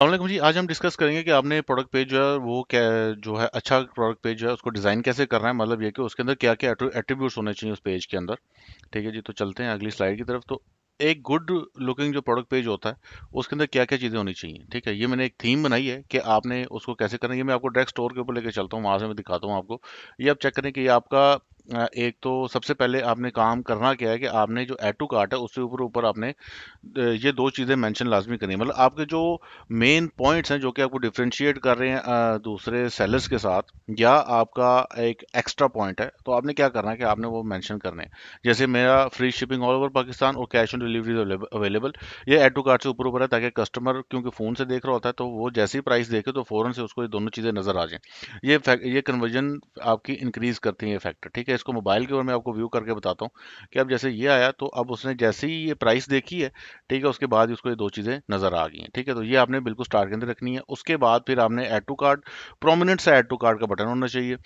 अस्सलामुअलैकुम जी। आज हम डिस्कस करेंगे कि आपने प्रोडक्ट पेज जो है वो क्या जो है अच्छा प्रोडक्ट पेज जो है उसको डिज़ाइन कैसे करना है, मतलब ये कि उसके अंदर क्या क्या एट्रीब्यूट्स होने चाहिए उस पेज के अंदर। ठीक है जी, तो चलते हैं अगली स्लाइड की तरफ। तो एक गुड लुकिंग जो प्रोडक्ट पेज होता है उसके अंदर क्या क्या चीज़ें होनी चाहिए। ठीक है, ये मैंने एक थीम बनाई है कि आपने उसको कैसे करना है। ये मैं आपको डायरेक्ट स्टोर के ऊपर लेके चलता हूँ, वहां से मैं दिखाता हूँ आपको। ये आप चेक करें कि ये आपका एक तो सबसे पहले आपने काम करना क्या है कि आपने जो ऐड टू कार्ट है उसके ऊपर ऊपर आपने ये दो चीज़ें मेंशन लाजमी करनी है। मतलब आपके जो मेन पॉइंट्स हैं जो कि आपको डिफरेंशिएट कर रहे हैं दूसरे सेलर्स के साथ, या आपका एक एक्स्ट्रा पॉइंट है, तो आपने क्या करना है कि आपने वो मेंशन करने हैं। जैसे मेरा free shipping all over Pakistan और कैश ऑन डिलीवरी अवेलेबल, ये ऐड टू कार्ट से ऊपर ऊपर है, ताकि कस्टमर क्योंकि फ़ोन से देख रहा होता है तो वो जैसे ही प्राइस देखे तो फ़ौरन से उसको ये दोनों चीज़ें नज़र आ जाएं। ये कन्वर्जन आपकी इंक्रीज करती है ये फैक्टर। ठीक है, इसको मोबाइल के ऊपर मैं आपको व्यू करके बताता हूँ कि अब जैसे ये आया तो अब उसने जैसे ही ये प्राइस देखी है, ठीक है, उसके बाद ही उसको ये दो चीज़ें नज़र आ गई हैं। ठीक है, तो ये आपने बिल्कुल स्टार्ट के अंदर रखनी है। उसके बाद फिर आपने ऐड टू कार्ट, प्रोमिनेंट सा ऐड टू कार्ट का बटन होना चाहिए।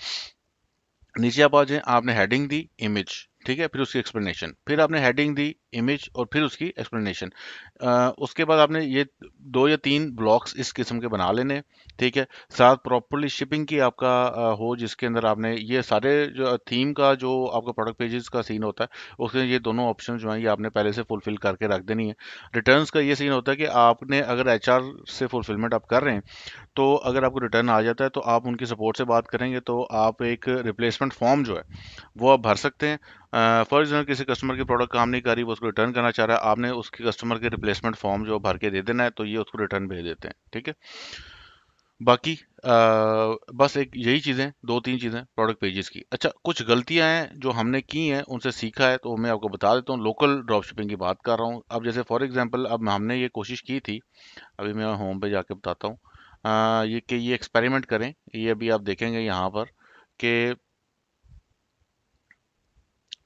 नीचे आप आ जाएं, आपने हेडिंग दी इमेज, ठीक है, फिर उसकी एक्सप्लेनेशन, फिर आपने हेडिंग दी इमेज और फिर उसकी एक्सप्लेनेशन। उसके बाद आपने ये दो या तीन ब्लॉक्स इस किस्म के बना लेने। ठीक है, साथ प्रॉपरली शिपिंग की आपका हो, जिसके अंदर आपने ये सारे जो थीम का जो आपका प्रोडक्ट पेजेस का सीन होता है उसके ये दोनों ऑप्शन जो हैं ये आपने पहले से फुलफिल करके रख देनी है। रिटर्न्स का ये सीन होता है कि आपने अगर एचआर से फुलफिलमेंट आप कर रहे हैं तो अगर आपको रिटर्न आ जाता है तो आप उनकी सपोर्ट से बात करेंगे तो आप एक रिप्लेसमेंट फॉर्म जो है वो आप भर सकते हैं। फॉर एग्जाम्पल किसी कस्टमर की प्रोडक्ट काम नहीं कर रही, वो उसको रिटर्न करना चाह रहा है, आपने उसके कस्टमर के रिप्लेसमेंट फॉर्म जो भर के दे देना है, तो ये उसको रिटर्न भेज देते हैं। ठीक है, बाकी बस एक यही चीज़ें, दो तीन चीज़ें प्रोडक्ट पेजेस की। अच्छा, कुछ गलतियां हैं जो हमने की हैं, उनसे सीखा है, तो मैं आपको बता देता हूँ। लोकल ड्रॉप शिपिंग की बात कर रहा हूँ। अब जैसे फॉर एग्जांपल अब हमने ये कोशिश की थी, अभी मैं होम पे जाके बताता हूँ। ये कि ये एक्सपेरिमेंट करें, ये अभी आप देखेंगे यहाँ पर कि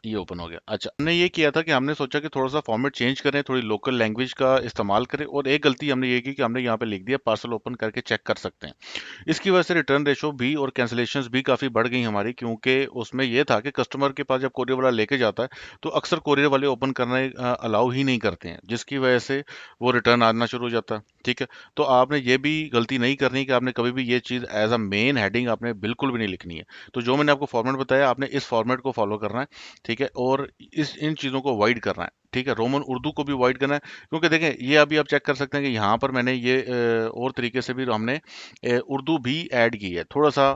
ये ओपन हो गया। अच्छा, हमने ये किया था कि हमने सोचा कि थोड़ा सा फॉर्मेट चेंज करें, थोड़ी लोकल लैंग्वेज का इस्तेमाल करें, और एक गलती हमने ये की कि हमने यहाँ पे लिख दिया पार्सल ओपन करके चेक कर सकते हैं। इसकी वजह से रिटर्न रेशो भी और कैंसिलेशंस भी काफ़ी बढ़ गई हमारी, क्योंकि उसमें ये था कि कस्टमर के पास जब कोरियर वाला लेके जाता है तो अक्सर कोरियर वाले ओपन करने अलाउ ही नहीं करते हैं, जिसकी वजह से वो रिटर्न आना शुरू हो जाता है। ठीक है, तो आपने ये भी गलती नहीं करनी कि आपने कभी भी ये चीज़ एज अ मेन हेडिंग आपने बिल्कुल भी नहीं लिखनी है। तो जो मैंने आपको फॉर्मेट बताया आपने इस फॉर्मेट को फॉलो करना है। ठीक है, और इस इन चीज़ों को अवॉइड करना है। ठीक है, रोमन उर्दू को भी अवॉइड करना है, क्योंकि देखें ये अभी आप चेक कर सकते हैं कि यहाँ पर मैंने ये और तरीके से भी हमने उर्दू भी ऐड की है थोड़ा सा,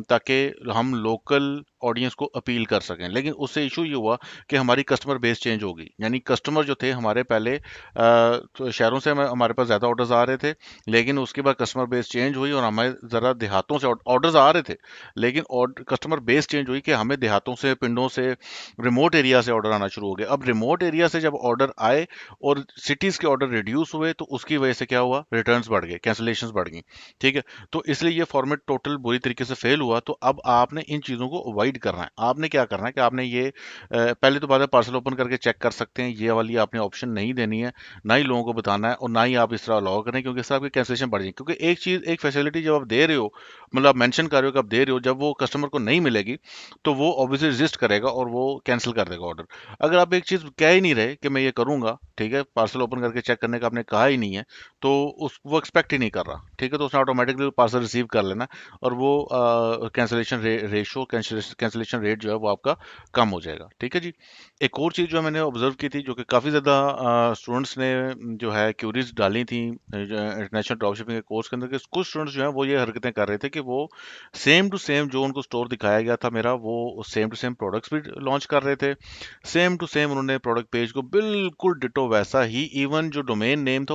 ताकि हम लोकल ऑडियंस को अपील कर सकें। लेकिन उससे इशू ये हुआ कि हमारी कस्टमर बेस चेंज हो गई, यानी कस्टमर जो थे हमारे पहले तो शहरों से हमारे पास ज़्यादा ऑर्डर्स आ रहे थे, लेकिन उसके बाद कस्टमर बेस चेंज हुई और हमें ज़रा देहातों से ऑर्डर्स आ रहे थे, लेकिन कस्टमर बेस चेंज हुई कि हमें देहातों से, पिंडों से, रिमोट एरिया से ऑर्डर आना शुरू हो गए। अब रिमोट एरिया से जब ऑर्डर आए और सिटीज़ के ऑर्डर रिड्यूस हुए तो उसकी वजह से क्या हुआ, रिटर्न्स बढ़ गए, कैंसिलेशंस बढ़ गई। ठीक है, तो इसलिए ये फॉर्मेट टोटल बुरी तरीके से फेल हुआ। तो अब आपने इन चीज़ों को अवॉइड करना है। आपने क्या करना है कि आपने ये पहले तो बात है पार्सल ओपन करके चेक कर सकते हैं, ये वाली आपने ऑप्शन नहीं देनी है, ना ही लोगों को बताना है, और ना ही आप इस तरह अलाउ करें, क्योंकि इससे आपकी कैंसिलेशन बढ़ जाएगी। क्योंकि एक चीज़, एक फैसिलिटी जब आप दे रहे हो, मतलब आप मेंशन कर रहे हो कि आप दे रहे हो, जब वो कस्टमर को नहीं मिलेगी तो वो ऑब्वियसली रेजिस्ट करेगा और वो कैंसिल कर देगा ऑर्डर। अगर आप एक चीज़ कह ही नहीं रहे कि मैं ये करूंगा, ठीक है, पार्सल ओपन करके चेक करने का आपने कहा ही नहीं है, तो उस वो एक्सपेक्ट ही नहीं कर रहा, ठीक है, तो उसने ऑटोमेटिकली पार्सल रिसीव कर लेना, और वो कैंसिलेशन रेशो, कैंसिलेशन रेट जो है वो आपका कम हो जाएगा। ठीक है जी। एक और चीज़ जो मैंने ऑब्जर्व की थी, जो कि काफ़ी ज़्यादा स्टूडेंट्स ने जो है क्यूरीज डाली थी इंटरनेशनल ड्रॉपशिपिंग के कोर्स के अंदर, के कुछ स्टूडेंट्स जो हैं वो ये हरकतें कर रहे थे कि वो सेम टू सेम जो उनको स्टोर दिखाया गया था मेरा, वो सेम टू सेम प्रोडक्ट्स भी लॉन्च कर रहे थे। सेम टू सेम उन्होंने प्रोडक्ट पेज को बिल्कुल डिटो वैसा ही, इवन जो डोमेन नेम था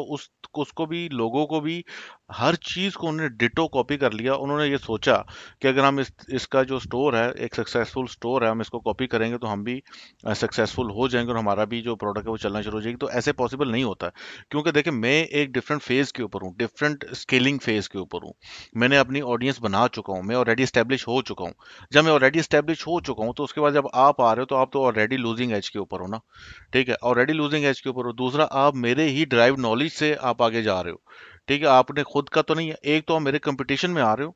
उसको भी, लोगों को भी, हर चीज़ को उन्होंने डिटो कॉपी कर लिया। उन्होंने ये सोचा कि अगर हम इसका जो स्टोर है, एक सक्सेसफुल स्टोर है, हम इसको कॉपी करेंगे तो हम भी सक्सेसफुल हो जाएंगे और हमारा भी जो प्रोडक्ट है वो चलना शुरू हो जाएगी। तो ऐसे पॉसिबल नहीं होता है, क्योंकि देखिए मैं एक डिफरेंट फेज के ऊपर हूँ, डिफरेंट स्केलिंग फेज के ऊपर हूँ। मैंने अपनी ऑडियंस बना चुका हूँ, मैं ऑलरेडी स्टैब्लिश हो चुका हूँ। जब मैं ऑलरेडी स्टैब्लिश हो चुका हूँ तो उसके बाद जब आप आ रहे हो तो आप तो ऑलरेडी लूजिंग एज के ऊपर हो ना। ठीक है, ऑलरेडी लूजिंग एज के ऊपर हो। दूसरा, आप मेरे ही ड्राइव नॉलेज से आप आगे जा रहे हो। ठीक है, आपने खुद का तो नहीं है, एक तो आप मेरे कंपटीशन में आ रहे हो,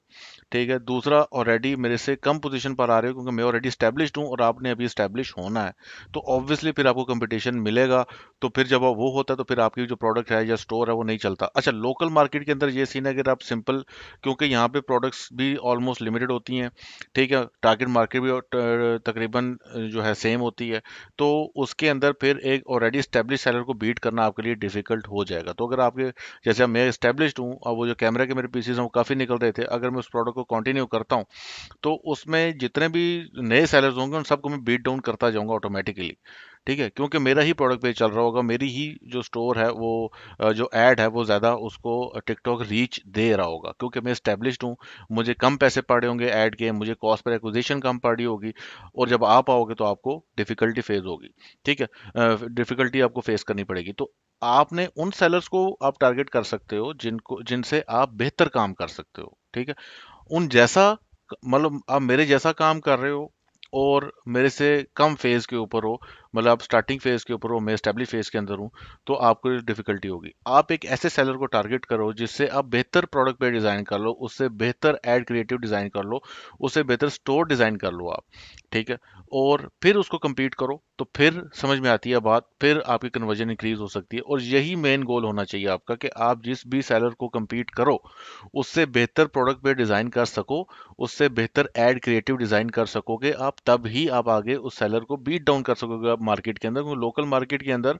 ठीक है, दूसरा ऑलरेडी मेरे से कम पोजीशन पर आ रहे हो क्योंकि मैं ऑलरेडी स्टैब्लिश्ड हूँ और आपने अभी स्टैब्लिश होना है, तो ऑब्वियसली फिर आपको कंपटीशन मिलेगा। तो फिर जब वो होता है तो फिर आपकी जो प्रोडक्ट है या स्टोर है वो नहीं चलता। अच्छा, लोकल मार्केट के अंदर ये सीन है, अगर आप सिंपल, क्योंकि यहाँ पे प्रोडक्ट्स भी ऑलमोस्ट लिमिटेड होती हैं, ठीक है, टारगेट मार्केट भी तकरीबन जो है सेम होती है, तो उसके अंदर फिर एक ऑलरेडी स्टैब्लिश सेलर को बीट करना आपके लिए डिफिकल्ट हो जाएगा। तो अगर आपके, जैसे अब मैं स्टैब्लिश्ड हूँ और वो जो कैमरा के मेरे पीसीज हैं वो काफ़ी निकल रहे थे, अगर मैं उस प्रोडक्ट को कंटिन्यू करता हूँ तो उसमें जितने भी नए सेलर्स होंगे उन सबको मैं बीट डाउन करता जाऊंगा ऑटोमेटिकली। ठीक है, क्योंकि मेरा ही प्रोडक्ट पेज चल रहा होगा, मेरी ही जो स्टोर है वो जो ऐड है वो ज़्यादा उसको टिकटॉक रीच दे रहा होगा, क्योंकि मैं स्टैब्लिश्ड हूँ, मुझे कम पैसे पड़े होंगे ऐड के, मुझे कॉस्ट पर एक्विजिशन कम पड़ी होगी, और जब आप आओगे तो आपको डिफिकल्टी फेस होगी। ठीक है, डिफिकल्टी आपको फेस करनी पड़ेगी। तो आपने उन सेलर्स को आप टारगेट कर सकते हो जिनको, जिनसे आप बेहतर काम कर सकते हो। ठीक है, उन जैसा, मतलब आप मेरे जैसा काम कर रहे हो और मेरे से कम फेज के ऊपर हो, मतलब आप स्टार्टिंग फेज के ऊपर हो, मैं स्टेबलिश फेज के अंदर हूँ, तो आपको डिफिकल्टी होगी। आप एक ऐसे सेलर को टारगेट करो जिससे आप बेहतर प्रोडक्ट पे डिजाइन कर लो, उससे बेहतर एड क्रिएटिव डिजाइन कर लो, उससे बेहतर स्टोर डिजाइन कर लो आप। ठीक है, और फिर उसको compete करो, तो फिर समझ में आती है बात, फिर आपकी कन्वर्जन इंक्रीज हो सकती है। और यही मेन गोल होना चाहिए आपका, कि आप जिस भी सेलर को compete करो उससे बेहतर प्रोडक्ट पे डिज़ाइन कर सको, उससे बेहतर एड क्रिएटिव डिज़ाइन कर सकोगे आप, तब ही आप आगे उस सेलर को बीट डाउन कर सकोगे आप मार्केट के अंदर। क्योंकि लोकल मार्केट के अंदर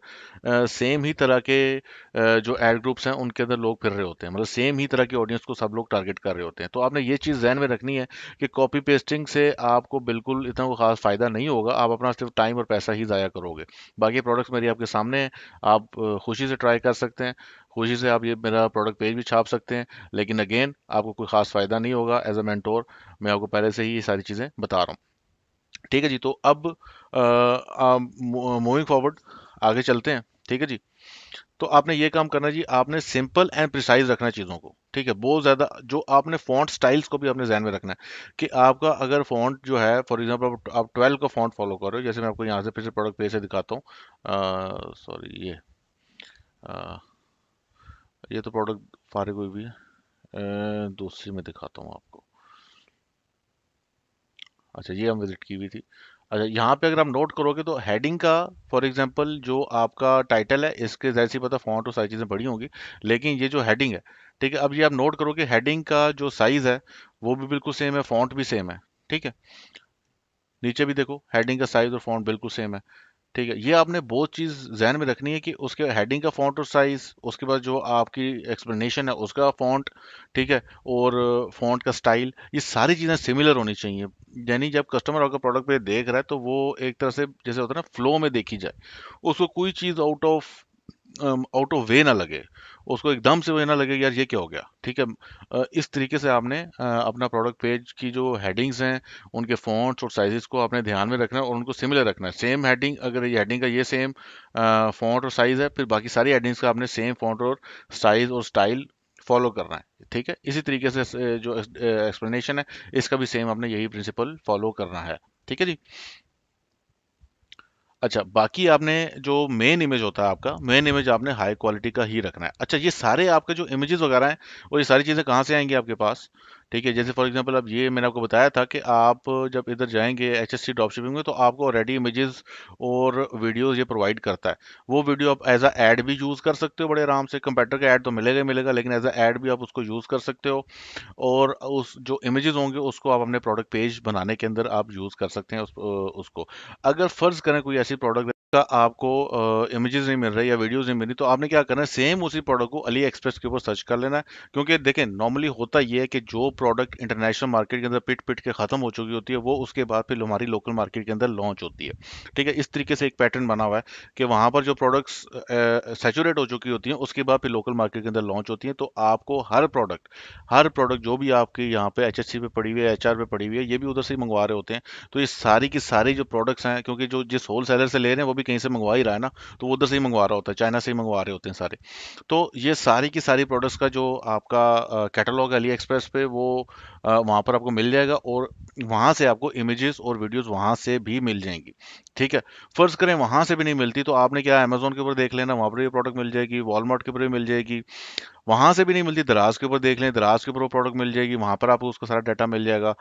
सेम ही तरह के जो एड ग्रुप्स हैं उनके अंदर लोग फिर रहे होते हैं, मतलब सेम ही तरह की ऑडियंस को सब लोग टारगेट कर रहे होते हैं। तो आपने ये चीज़ जहन में रखनी है कि कॉपी पेस्टिंग से आपको बिल्कुल इतना कोई खास फायदा नहीं होगा, आप अपना सिर्फ टाइम और पैसा ही ज़ाया करोगे। बाकी प्रोडक्ट्स मेरी आपके सामने हैं, आप खुशी से ट्राई कर सकते हैं, खुशी से आप ये मेरा प्रोडक्ट पेज भी छाप सकते हैं, लेकिन अगेन आपको कोई खास फायदा नहीं होगा एज अ मेंटोर, मैं आपको पहले से ही ये सारी चीज़ें बता रहा हूँ। ठीक है जी, तो अब मूविंग फॉरवर्ड आगे चलते हैं। ठीक है जी, तो आपने ये काम करना है जी, आपने सिंपल एंड प्रिसाइज रखना है चीज़ों को। ठीक है, बहुत ज़्यादा जो आपने फॉन्ट स्टाइल्स को भी अपने ध्यान में रखना है, कि आपका अगर फॉन्ट जो है, फॉर एग्जांपल आप 12 का फॉन्ट फॉलो कर रहे हो, जैसे मैं आपको यहाँ से फिर से प्रोडक्ट पेज से दिखाता हूँ, सॉरी अ, ये तो प्रोडक्ट फारिग हुई भी है, दूसरी में दिखाता हूँ आपको। अच्छा, ये हम विजिट की हुई थी। अच्छा, यहाँ पे अगर आप नोट करोगे तो हेडिंग का, फॉर एग्जांपल जो आपका टाइटल है इसके जैसे ही पता फॉन्ट और सारी चीज़ें बड़ी होंगी, लेकिन ये जो हेडिंग है, ठीक है, अब ये आप नोट करोगे हेडिंग का जो साइज़ है वो भी बिल्कुल सेम है, फॉन्ट भी सेम है। ठीक है, नीचे भी देखो हेडिंग का साइज़ और फॉन्ट बिल्कुल सेम है। ठीक है, ये आपने बहुत चीज़ ज़हन में रखनी है कि उसके हेडिंग का फ़ॉन्ट और साइज़, उसके बाद जो आपकी एक्सप्लेनेशन है उसका फ़ॉन्ट, ठीक है, और फ़ॉन्ट का स्टाइल, ये सारी चीज़ें सिमिलर होनी चाहिए। यानी जब कस्टमर आपका प्रोडक्ट पे देख रहा है तो वो एक तरह से जैसे होता है ना, फ्लो में देखी जाए, उसको कोई चीज़ आउट ऑफ वे ना लगे, उसको एकदम से वे ना लगे यार ये क्या हो गया। ठीक है, इस तरीके से आपने अपना प्रोडक्ट पेज की जो हेडिंग्स हैं उनके फॉन्ट्स और साइजेस को आपने ध्यान में रखना है और उनको सिमिलर रखना है। सेम हेडिंग, अगर ये हेडिंग का ये सेम फॉन्ट और साइज है, फिर बाकी सारी हेडिंग्स का आपने सेम फॉन्ट और साइज और स्टाइल फॉलो करना है। ठीक है, इसी तरीके से जो एक्सप्लेनेशन है इसका भी सेम आपने यही प्रिंसिपल फॉलो करना है। ठीक है जी। अच्छा, बाकी आपने जो मेन इमेज होता है, आपका मेन इमेज आपने हाई क्वालिटी का ही रखना है। अच्छा, ये सारे आपके जो इमेजेस वगैरह हैं वो ये सारी चीज़ें कहाँ से आएंगी आपके पास? ठीक है, जैसे फॉर एग्जांपल अब ये मैंने आपको बताया था कि आप जब इधर जाएंगे HSC ड्रॉपशिपिंग में तो आपको ऑलरेडी इमेजेस और वीडियोस ये प्रोवाइड करता है। वो वीडियो आप एज अ ऐड भी यूज़ कर सकते हो बड़े आराम से, कंपेटर का ऐड तो मिलेगा ही मिलेगा, लेकिन एज अ ऐड भी आप उसको यूज़ कर सकते हो। और उस जो इमेजेस होंगे उसको आप अपने प्रोडक्ट पेज बनाने के अंदर आप यूज़ कर सकते हैं उसको। अगर फर्ज करें कोई ऐसी प्रोडक्ट का आपको इमेजेस नहीं मिल रही या वीडियोस नहीं मिल रही, तो आपने क्या करना है, सेम उसी प्रोडक्ट को अली एक्सप्रेस के ऊपर सर्च कर लेना है। क्योंकि देखें, नॉर्मली होता ये है कि जो प्रोडक्ट इंटरनेशनल मार्केट के अंदर पिट पिट के खत्म हो चुकी होती है वो उसके बाद फिर हमारी लोकल मार्केट के अंदर लॉन्च होती है। ठीक है, इस तरीके से एक पैटर्न बना हुआ है कि वहां पर जो प्रोडक्ट्स सैचुरेट हो चुकी होती हैं उसके बाद फिर लोकल मार्केट के अंदर लॉन्च होती हैं। तो आपको हर प्रोडक्ट जो भी आपके यहाँ पे HSC पे पड़ी हुई है, HR पे पड़ी हुई है, ये भी उधर से ही मंगवा रहे होते हैं। तो ये सारी की सारी जो प्रोडक्ट्स हैं, क्योंकि जो जिस होल सेलर से ले रहे हैं वो भी कहीं से मंगवा ही रहा है ना, तो वो उधर से ही मंगवा रहा होता है, चाइना से ही मंगवा रहे होते हैं सारे। तो ये सारी की सारी प्रोडक्ट्स का जो आपका कैटलॉग अली एक्सप्रेस पे वो वहाँ पर आपको मिल जाएगा, और वहाँ से आपको इमेजेस और वीडियोस वहाँ से भी मिल जाएंगी। ठीक है। फर्ज करें वहाँ से भी नहीं मिलती, तो आपने क्या, अमेजोन के ऊपर देख लेना, वहाँ पर ये प्रोडक्ट मिल जाएगी, वॉलमार्ट के ऊपर भी मिल जाएगी। वहां से भी नहीं मिलती, दराज के ऊपर देख लें, दराज के ऊपर वो प्रोडक्ट मिल जाएगी, वहां पर आपको उसका सारा डाटा मिल जाएगा।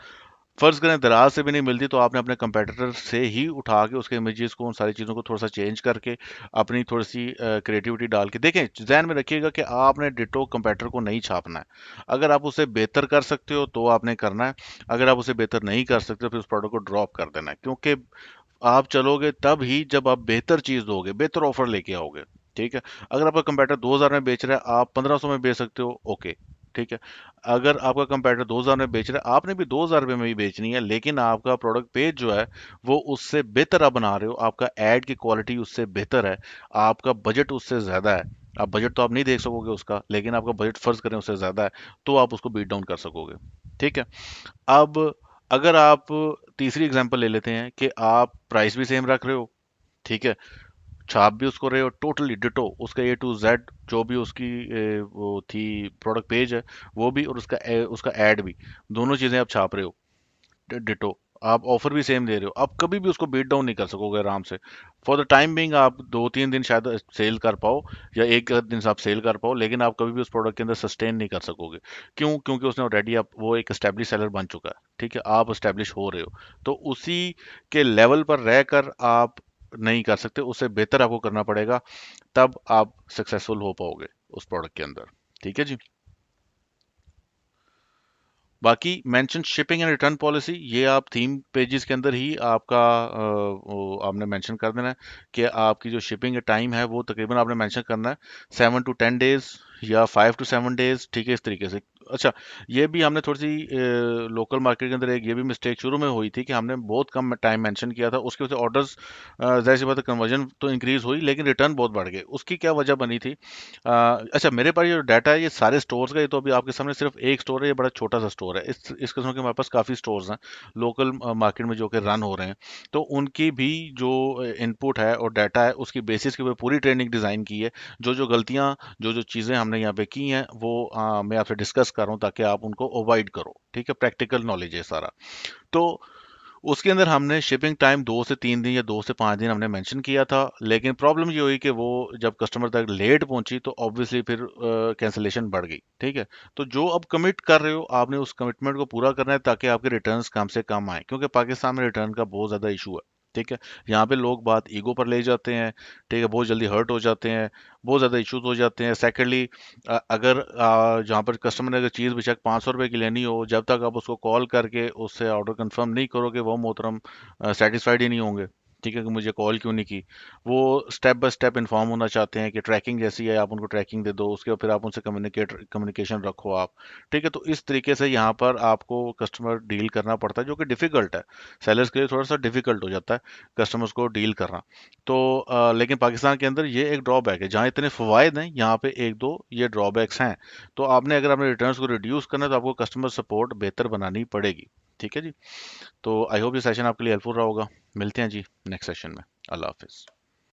फर्ज करें दराज से भी नहीं मिलती, तो आपने अपने कंपेटिटर से ही उठा के उसके इमेजेस को, उन सारी चीज़ों को थोड़ा सा चेंज करके, अपनी थोड़ी सी क्रिएटिविटी डाल के देखें। ध्यान में रखिएगा कि आपने डिटो कंपेटिटर को नहीं छापना है। अगर आप उसे बेहतर कर सकते हो तो आपने करना है, अगर आप उसे बेहतर नहीं कर सकते तो फिर उस प्रोडक्ट को ड्रॉप कर देना है, क्योंकि आप चलोगे तब ही जब आप बेहतर चीज दोगे, बेहतर ऑफर लेके आओगे। ठीक है। अगर आपका कंपैटर 2000 में बेच रहा है, आप 1500 में बेच सकते हो, ओके, ठीक है। अगर आपका कंपैटर 2000 में बेच रहा है, आपने भी 2000 रुपये में ही बेचनी है, लेकिन आपका प्रोडक्ट पेज जो है वो उससे बेहतर आप बना रहे हो, आपका एड की क्वालिटी उससे बेहतर है, आपका बजट उससे ज्यादा है। आप बजट तो आप नहीं देख सकोगे उसका, लेकिन आपका बजट फर्ज करें उससे ज्यादा है, तो आप उसको बीट डाउन कर सकोगे। ठीक है। अब अगर आप तीसरी एग्जांपल ले लेते हैं कि आप प्राइस भी सेम रख रहे हो, ठीक है, छाप भी उसको रहे हो टोटली डिटो, उसका A to Z जो भी उसकी वो थी प्रोडक्ट पेज है वो भी, और उसका ऐड भी, दोनों चीजें आप छाप रहे हो डिटो, आप ऑफर भी सेम दे रहे हो, आप कभी भी उसको बीट डाउन नहीं कर सकोगे आराम से। फॉर द टाइम बिंग आप 2-3 दिन शायद सेल कर पाओ, या एक दिन से आप सेल कर पाओ, लेकिन आप कभी भी उस प्रोडक्ट के अंदर सस्टेन नहीं कर सकोगे। क्यों? क्योंकि उसने ऑलरेडी, आप वो एक एस्टेब्लिश सेलर बन चुका है, ठीक है, आप एस्टेब्लिश हो रहे हो, तो उसी के लेवल पर रहकर आप नहीं कर सकते, उससे बेहतर आपको करना पड़ेगा, तब आप सक्सेसफुल हो पाओगे उस प्रोडक्ट के अंदर। ठीक है जी। बाकी mention shipping and return policy, ये आप थीम पेजेस के अंदर ही आपका वो आपने मेंशन कर देना है कि आपकी जो शिपिंग टाइम है वो तकरीबन आपने मेंशन करना है 7 to 10 डेज या 5 to 7 डेज, ठीक है, इस तरीके से। अच्छा, ये भी हमने थोड़ी सी लोकल मार्केट के अंदर एक ये भी मिस्टेक शुरू में हुई थी कि हमने बहुत कम टाइम मेंशन किया था, उसकी वजह से ऑर्डर्स, जाहिर सी बात है, कन्वर्जन तो इंक्रीज हुई लेकिन रिटर्न बहुत बढ़ गए। उसकी क्या वजह बनी थी? अच्छा, मेरे पास ये जो डाटा है ये सारे स्टोर्स का, ये तो अभी आपके सामने सिर्फ एक स्टोर है, ये बड़ा छोटा सा स्टोर है, इस किस्म के हमारे पास काफ़ी स्टोर्स हैं लोकल मार्केट में जो कि रन हो रहे हैं। तो उनकी भी जो इनपुट है और डाटा है, उसकी बेसिस के ऊपर पूरी ट्रेनिंग डिज़ाइन की है। जो जो गलतियाँ, जो जो चीज़ें हमने यहाँ पे की हैं वो मैं आपसे डिस्कस कर रहा हूँ ताकि आप उनको अवॉइड करो। ठीक है, प्रैक्टिकल नॉलेज है सारा। तो उसके अंदर हमने शिपिंग टाइम 2 से 3 दिन या 2 से 5 दिन हमने मेंशन किया था, लेकिन प्रॉब्लम ये हुई कि वो जब कस्टमर तक लेट पहुंची तो ऑब्वियसली फिर कैंसिलेशन बढ़ गई। ठीक है। तो जो अब कमिट कर रहे हो, आपने उस कमिटमेंट को पूरा करना है ताकि आपके रिटर्न्स कम से कम आए, क्योंकि पाकिस्तान में रिटर्न का बहुत ज़्यादा इशू है। ठीक है। यहाँ पे लोग बात ईगो पर ले जाते हैं, ठीक है, बहुत जल्दी हर्ट हो जाते हैं, बहुत ज़्यादा इश्यूज हो जाते हैं। सेकेंडली, अगर जहाँ पर कस्टमर ने अगर चीज़ बेशक 500 रुपये की लेनी हो, जब तक आप उसको कॉल करके उससे ऑर्डर कंफर्म नहीं करोगे, वो मोहतरम सेटिस्फाइड ही नहीं होंगे। ठीक है, कि मुझे कॉल क्यों नहीं की। वो स्टेप बाय स्टेप इन्फॉर्म होना चाहते हैं कि ट्रैकिंग जैसी है, आप उनको ट्रैकिंग दे दो, उसके बाद फिर आप उनसे कम्युनिकेशन रखो आप। ठीक है। तो इस तरीके से यहाँ पर आपको कस्टमर डील करना पड़ता है, जो कि डिफ़िकल्ट है, सेलर्स के लिए थोड़ा सा डिफ़िकल्ट हो जाता है कस्टमर्स को डील करना। तो लेकिन पाकिस्तान के अंदर ये एक ड्रॉबैक है, जहाँ इतने फ़वाइद हैं यहाँ पे एक दो ये ड्रॉबैक्स हैं। तो आपने अगर अपने रिटर्न्स को रिड्यूस करना है तो आपको कस्टमर सपोर्ट बेहतर बनानी पड़ेगी। ठीक है जी। तो आई होप ये सेशन आपके लिए हेल्पफुल रहा होगा। मिलते हैं जी नेक्स्ट सेशन में। अल्लाह हाफिज़।